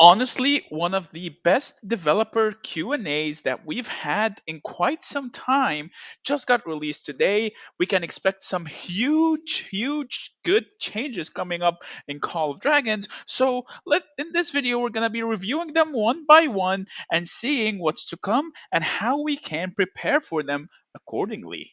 Honestly, one of the best developer Q&As that we've had in quite some time just got released today. We can expect some huge good changes coming up in Call of Dragons. So, let in this video we're going to be reviewing them one by one and seeing what's to come and how we can prepare for them accordingly.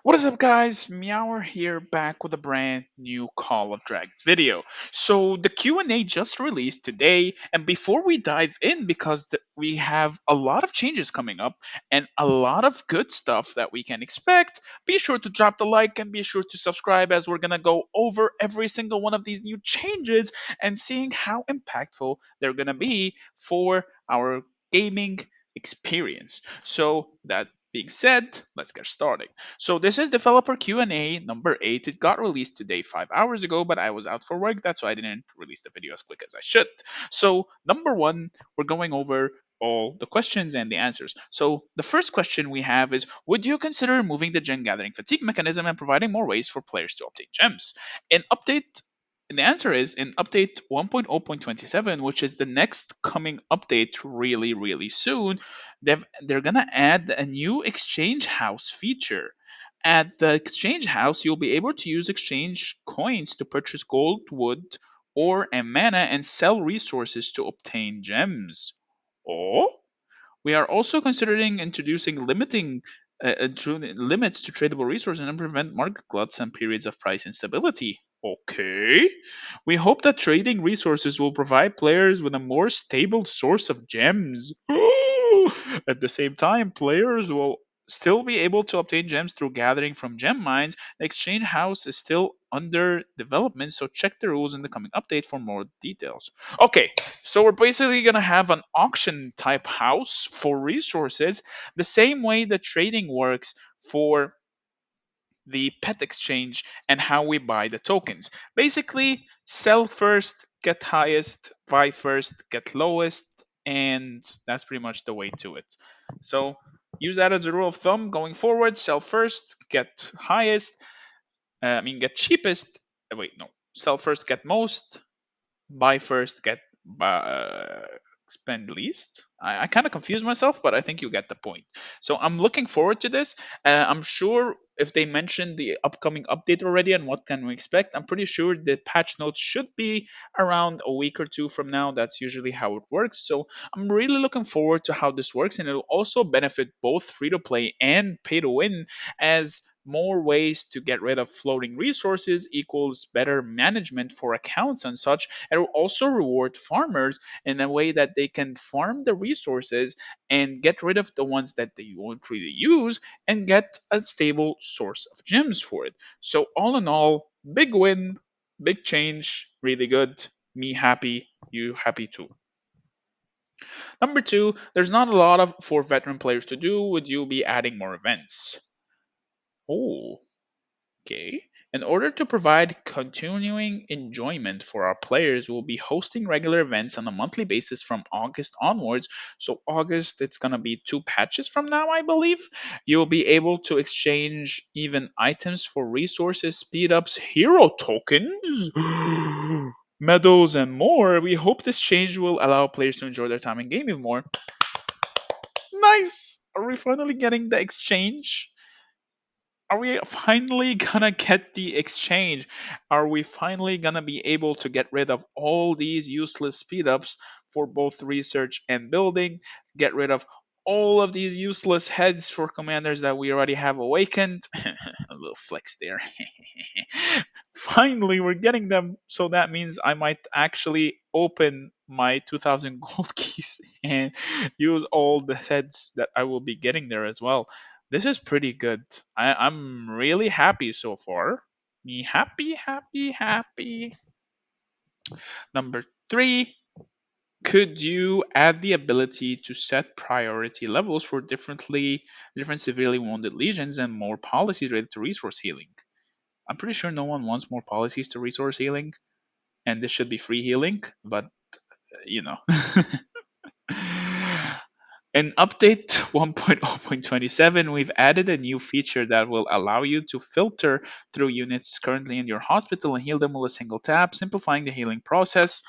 What is up, guys? Meower here, back with a brand new Call of Dragons video. So the Q&A just released today, and before we dive in, because we have a lot of changes coming up and a lot of good stuff that we can expect, be sure to drop the like and be sure to subscribe, as we're gonna go over every single one of these new changes and seeing how impactful they're gonna be for our gaming experience. So that being said, let's get started. So this is developer Q&A number 8. It got released today 5 hours ago, but I was out for work. That's why I didn't release the video as quick as I should. So number 1, we're going over all the questions and the answers. So the first question we have is, would you consider removing the gem gathering fatigue mechanism and providing more ways for players to obtain gems? In update and the answer is in update 1.0.27, which is the next coming update really soon, they're gonna add a new exchange house feature. At the exchange house, you'll be able to use exchange coins to purchase gold, wood, ore, and mana and sell resources to obtain gems. Oh? We are also considering introducing limits to tradable resources and prevent market gluts and periods of price instability. Okay. We hope that trading resources will provide players with a more stable source of gems. At the same time, players will still be able to obtain gems through gathering from gem mines. The exchange house is still under development, so check the rules in the coming update for more details. Okay, so we're basically gonna have an auction type house for resources, the same way the trading works for the pet exchange and how we buy the tokens. Basically, sell first, get highest, buy first, get lowest, and that's pretty much the way to it. So use that as a rule of thumb going forward. Sell first, get highest, get cheapest. Wait, no. Sell first, get most, buy first, get spend least. I kind of confused myself, but I think you get the point. So I'm looking forward to this. I'm sure if they mentioned the upcoming update already and what can we expect, I'm pretty sure the patch notes should be around a week or two from now. That's usually how it works. So I'm really looking forward to how this works, and it'll also benefit both free to play and pay to win, as more ways to get rid of floating resources equals better management for accounts and such. It will also reward farmers in a way that they can farm the resources and get rid of the ones that they won't really use and get a stable source of gems for it. So, all in all, big win, big change, really good. Me happy, you happy too. Number 2, there's not a lot of for veteran players to do. Would you be adding more events? Oh, okay. In order to provide continuing enjoyment for our players, we'll be hosting regular events on a monthly basis from August onwards. So, August, it's going to be 2 patches from now, I believe. You'll be able to exchange even items for resources, speed ups, hero tokens, medals, and more. We hope this change will allow players to enjoy their time in game even more. Nice! Are we finally getting the exchange? Are we finally gonna get the exchange? Are we finally gonna be able to get rid of all these useless speedups for both research and building? Get rid of all of these useless heads for commanders that we already have awakened. A little flex there. Finally, we're getting them, so that means I might actually open my 2000 gold keys and use all the heads that I will be getting there as well. This is pretty good. I'm really happy so far. Me happy. Number 3, could you add the ability to set priority levels for different severely wounded legions and more policies related to resource healing? I'm pretty sure no one wants more policies to resource healing, and this should be free healing, but you know. In update 1.0.27, we've added a new feature that will allow you to filter through units currently in your hospital and heal them with a single tap, simplifying the healing process.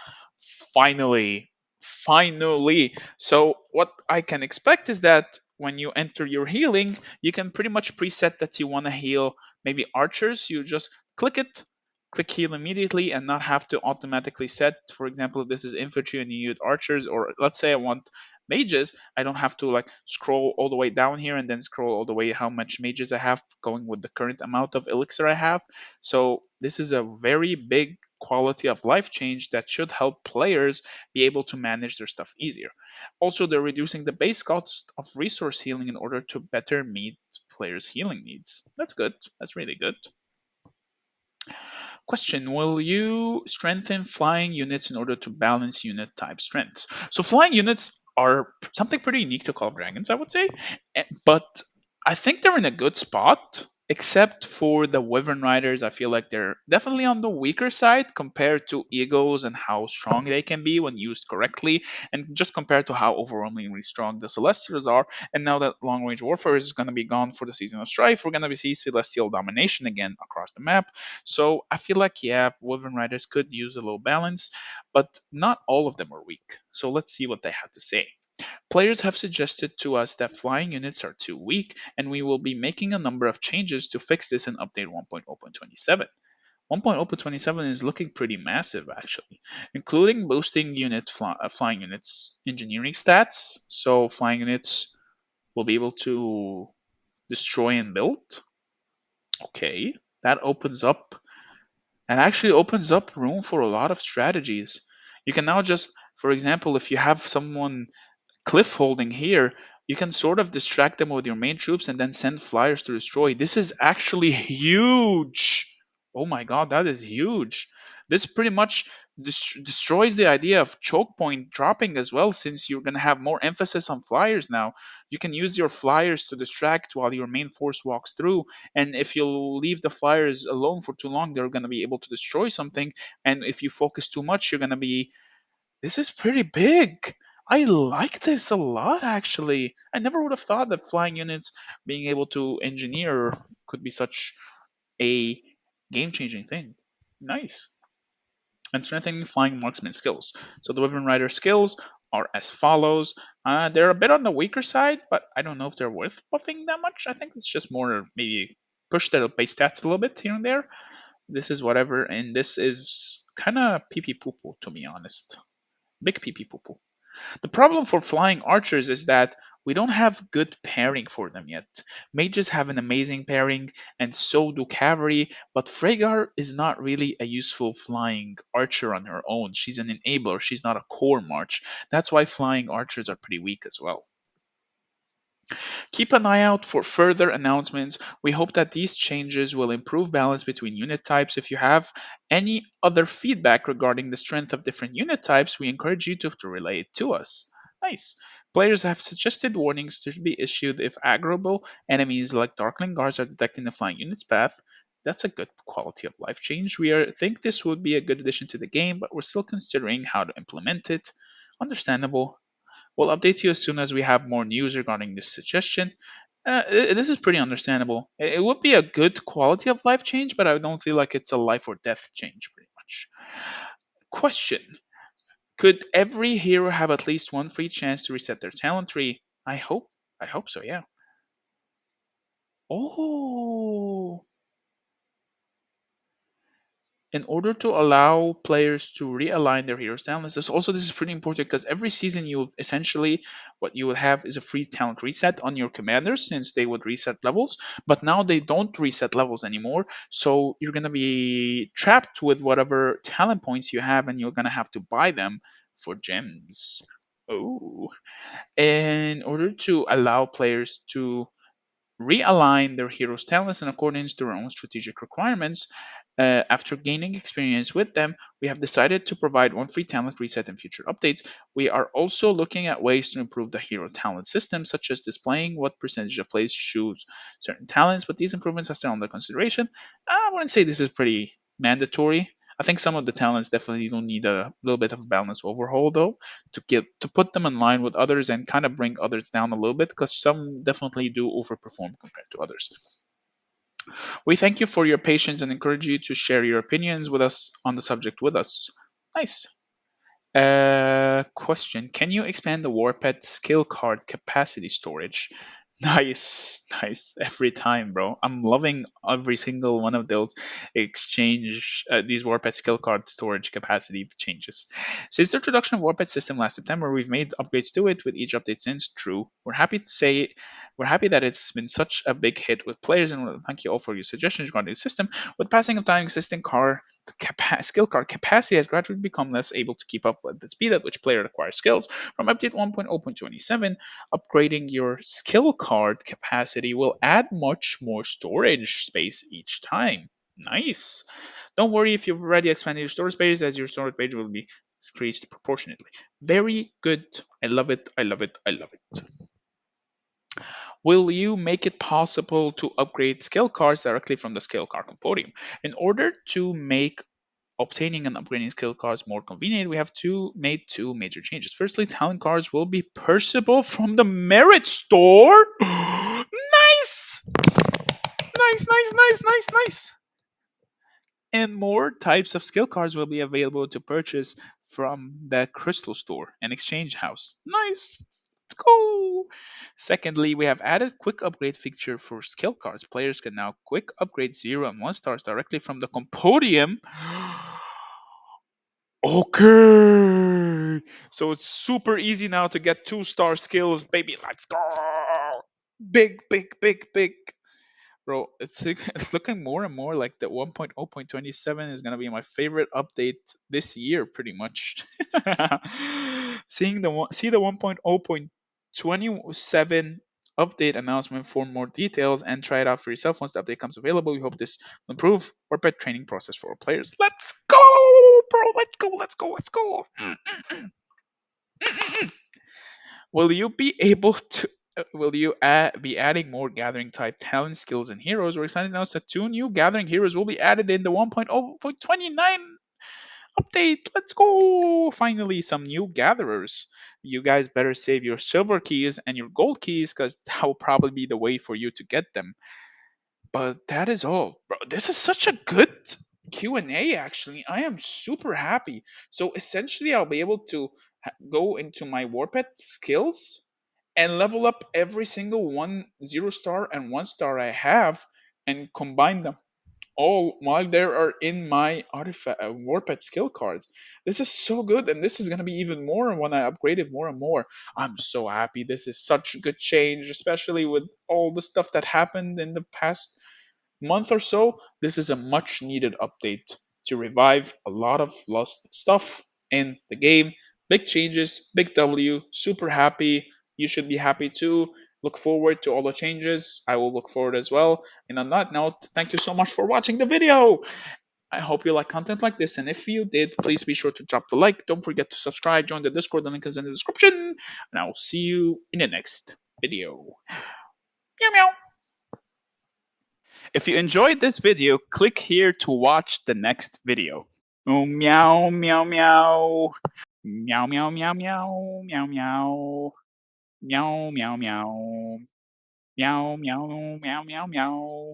Finally, finally. So, what I can expect is that when you enter your healing, you can pretty much preset that you want to heal maybe archers. You just click it, click heal immediately, and not have to automatically set. For example, if this is infantry and you need archers, or let's say I want mages, I don't have to like scroll all the way down here and then scroll all the way how much mages I have going with the current amount of elixir I have. So this is a very big quality of life change that should help players be able to manage their stuff easier. Also, they're reducing the base cost of resource healing in order to better meet players' healing needs. That's good. That's really good. Question: will you strengthen flying units in order to balance unit type strengths? So flying units are something pretty unique to Call of Dragons, I would say, but I think they're in a good spot. Except for the Wyvern Riders, I feel like they're definitely on the weaker side compared to Eagles and how strong they can be when used correctly, and just compared to how overwhelmingly strong the Celestials are. And now that long range warfare is going to be gone for the season of Strife, we're going to see Celestial domination again across the map. So I feel like, yeah, Wyvern Riders could use a little balance, but not all of them are weak. So let's see what they have to say. Players have suggested to us that flying units are too weak, and we will be making a number of changes to fix this in update 1.0.27. 1.0.27 is looking pretty massive, actually, including boosting flying units engineering stats. So flying units will be able to destroy and build. Okay, that opens up and actually opens up room for a lot of strategies. You can now just, for example, if you have someone cliff holding here, you can sort of distract them with your main troops and then send flyers to destroy. This is actually huge. Oh my god, that is huge. This pretty much destroys the idea of choke point dropping as well, since you're going to have more emphasis on flyers now. You can use your flyers to distract while your main force walks through, and if you leave the flyers alone for too long, they're going to be able to destroy something, and if you focus too much, you're going to be this is pretty big. I like this a lot, actually. I never would have thought that flying units being able to engineer could be such a game changing thing. Nice. And strengthening flying marksman skills. So the Wyvern Rider skills are as follows. They're a bit on the weaker side, but I don't know if they're worth buffing that much. I think it's just more maybe push their base stats a little bit here and there. This is whatever, and this is kind of pee pee poo poo, to be honest. Big pee pee poo poo. The problem for flying archers is that we don't have good pairing for them yet. Mages have an amazing pairing, and so do cavalry, but Fregar is not really a useful flying archer on her own. She's an enabler, she's not a core march. That's why flying archers are pretty weak as well. Keep an eye out for further announcements. We hope that these changes will improve balance between unit types. If you have any other feedback regarding the strength of different unit types, we encourage you to relay it to us. Nice. Players have suggested warnings to be issued if aggroable enemies like Darkling Guards are detecting the flying unit's path. That's a good quality of life change. Think this would be a good addition to the game, but we're still considering how to implement it. Understandable. We'll update you as soon as we have more news regarding this suggestion. This is pretty understandable. It would be a good quality of life change, but I don't feel like it's a life or death change, pretty much. Question: could every hero have at least one free chance to reset their talent tree? I hope. I hope so. Yeah. Oh. In order to allow players to realign their heroes talents. This is pretty important because every season you essentially what you will have is a free talent reset on your commanders since they would reset levels, but now they don't reset levels anymore. So you're gonna be trapped with whatever talent points you have, and you're gonna have to buy them for gems. Oh, in order to allow players to realign their heroes' talents in accordance to their own strategic requirements. After gaining experience with them, we have decided to provide one free talent reset in future updates. We are also looking at ways to improve the hero talent system, such as displaying what percentage of players choose certain talents, but these improvements are still under consideration. I wouldn't say this is pretty mandatory. I think some of the talents definitely don't need a little bit of balance overhaul though to put them in line with others and kind of bring others down a little bit because some definitely do overperform compared to others. We thank you for your patience and encourage you to share your opinions with us on the subject with us. Nice. Question: Can you expand the Warped skill card capacity storage? Nice, nice. Every time, bro. I'm loving every single one of those these Warped skill card storage capacity changes. Since the introduction of Warped system last September, we've made upgrades to it with each update since. True. We're happy that it's been such a big hit with players, and thank you all for your suggestions regarding the system. With passing of time, existing skill card capacity has gradually become less able to keep up with the speed at which player acquires skills. From update 1.0.27, upgrading your skill card capacity will add much more storage space each time. Nice. Don't worry if you've already expanded your storage space, as your storage page will be increased proportionately. Very good. I love it. I love it. I love it. Will you make it possible to upgrade skill cards directly from the skill card compendium? In order to make obtaining and upgrading skill cards more convenient, we have made two major changes. Firstly, talent cards will be purchasable from the merit store. Nice! Nice, nice, nice, nice, nice. And more types of skill cards will be available to purchase from the crystal store and exchange house. Nice. Let's go. Secondly, we have added quick upgrade feature for skill cards. Players can now quick upgrade 0 and 1 stars directly from the compodium. Okay. So it's super easy now to get 2-star skills, baby. Let's go. Big, big, big, big. Bro, it's looking more and more like the 1.0.27 is gonna be my favorite update this year, pretty much. See the 1.0.27 update announcement for more details and try it out for yourself once the update comes available. We hope this will improve our pet training process for our players. Let's go, bro! Let's go! Let's go! Let's go! Will you be able to? Be adding more gathering type talent skills and heroes? We're excited to announce that 2 new gathering heroes will be added in the 1.0.29 update. Let's go! Finally, some new gatherers. You guys better save your silver keys and your gold keys because that will probably be the way for you to get them. But that is all. Bro, this is such a good Q&A actually. I am super happy. So essentially I'll be able to go into my Warped skills and level up every single 1 0-star and 1 star I have and combine them all while they are in my artifact Warped skill cards. This is so good, and this is gonna be even more when I upgrade it more and more. I'm so happy. This is such a good change, especially with all the stuff that happened in the past month or so. This is a much needed update to revive a lot of lost stuff in the game. Big changes, big W, super happy. You should be happy too. Look forward to all the changes. I will look forward as well. And on that note, thank you so much for watching the video. I hope you like content like this, and if you did, please be sure to drop the like. Don't forget to subscribe, join the Discord, the link is in the description, and I will see you in the next video. Meow meow. If you enjoyed this video, click here to watch the next video. Oh, meow, meow, meow. Meow, meow, meow, meow, meow, meow. Meow, meow, meow. Meow, meow, meow, meow, meow.